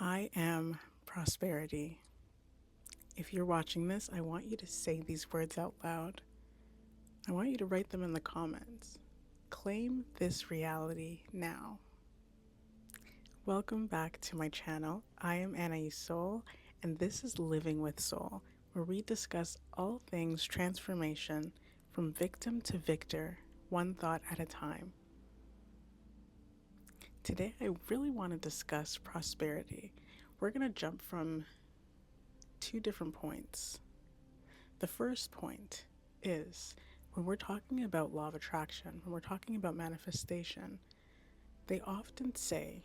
I am prosperity. If you're watching this, I want you to say these words out loud. I want you to write them in the comments. Claim this reality now. Welcome back to my channel. I am Anais Soul, and this is Living with Soul, where we discuss all things transformation from victim to victor, one thought at a time. Today, I really want to discuss prosperity. We're going to jump from two different points. The first point is when we're talking about law of attraction, when we're talking about manifestation, they often say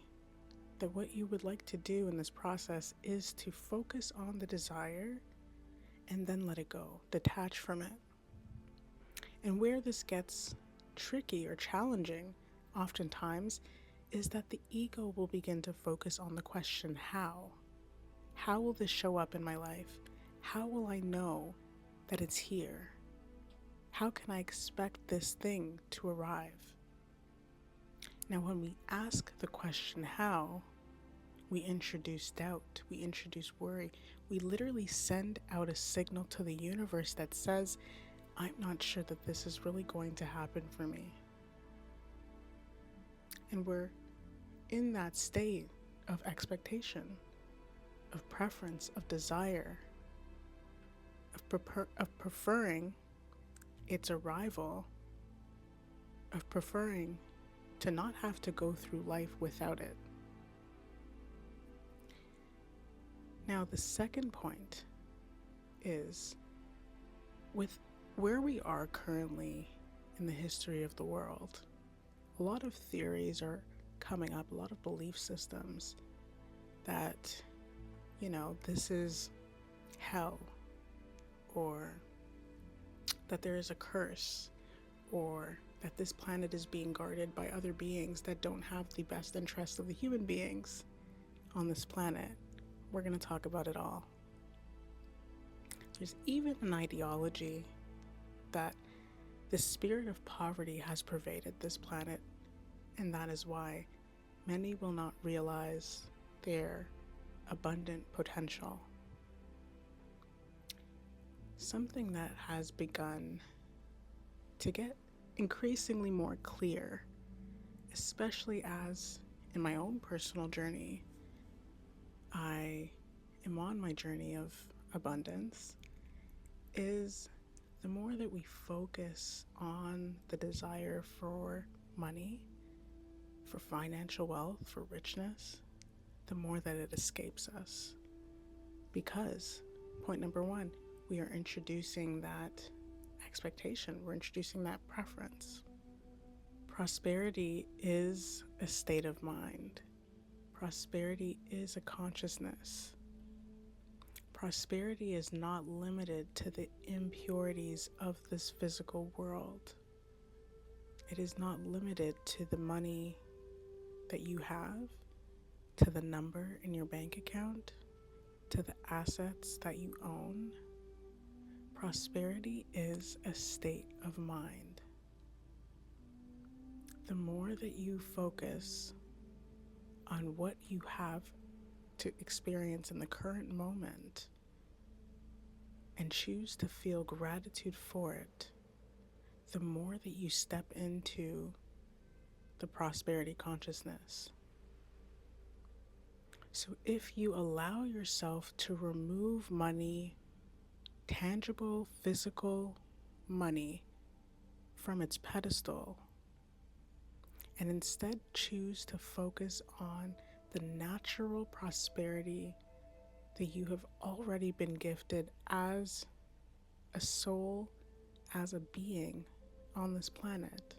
that what you would like to do in this process is to focus on the desire and then let it go, detach from it. And where this gets tricky or challenging, oftentimes, is that the ego will begin to focus on the question, how? How will this show up in my life? How will I know that it's here? How can I expect this thing to arrive? Now, when we ask the question how, we introduce doubt, we introduce worry. We literally send out a signal to the universe that says, I'm not sure that this is really going to happen for me. And we're in that state of expectation, of preference, of desire, of preferring its arrival, of preferring to not have to go through life without it. Now, the second point is with where we are currently in the history of the world, a lot of theories are coming up, a lot of belief systems that, this is hell, or that there is a curse, or that this planet is being guarded by other beings that don't have the best interests of the human beings on this planet. We're going to talk about it all. There's even an ideology that the spirit of poverty has pervaded this planet, and that is why many will not realize their abundant potential. Something that has begun to get increasingly more clear, especially as in my own personal journey, I am on my journey of abundance, is the more that we focus on the desire for money, for financial wealth, for richness, the more that it escapes us. Because, point number one, we are introducing that expectation, we're introducing that preference. Prosperity is a state of mind. Prosperity is a consciousness. Prosperity is not limited to the impurities of this physical world. It is not limited to the money that you have, to the number in your bank account, to the assets that you own. Prosperity is a state of mind. The more that you focus on what you have to experience in the current moment and choose to feel gratitude for it, the more that you step into the prosperity consciousness. So if you allow yourself to remove money, tangible, physical money, from its pedestal, and instead choose to focus on the natural prosperity that you have already been gifted as a soul, as a being on this planet,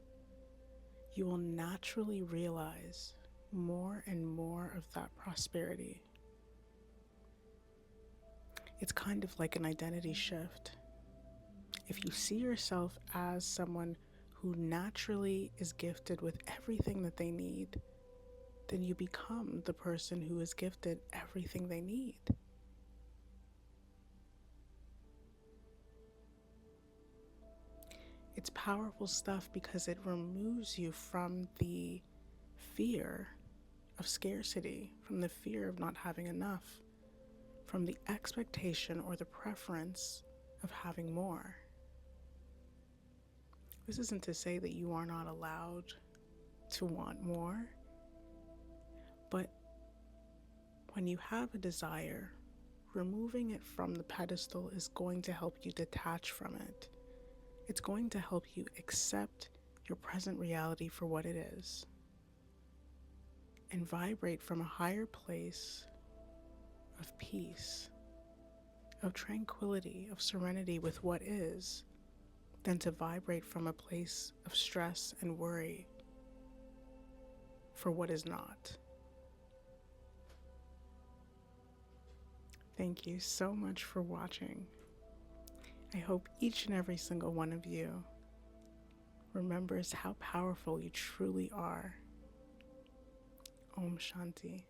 you will naturally realize more and more of that prosperity. It's kind of like an identity shift. If you see yourself as someone who naturally is gifted with everything that they need, then you become the person who is gifted everything they need. It's powerful stuff because it removes you from the fear of scarcity, from the fear of not having enough, from the expectation or the preference of having more. This isn't to say that you are not allowed to want more, but when you have a desire, removing it from the pedestal is going to help you detach from it. It's going to help you accept your present reality for what it is and vibrate from a higher place of peace, of tranquility, of serenity with what is, than to vibrate from a place of stress and worry for what is not. Thank you so much for watching. I hope each and every single one of you remembers how powerful you truly are. Om Shanti.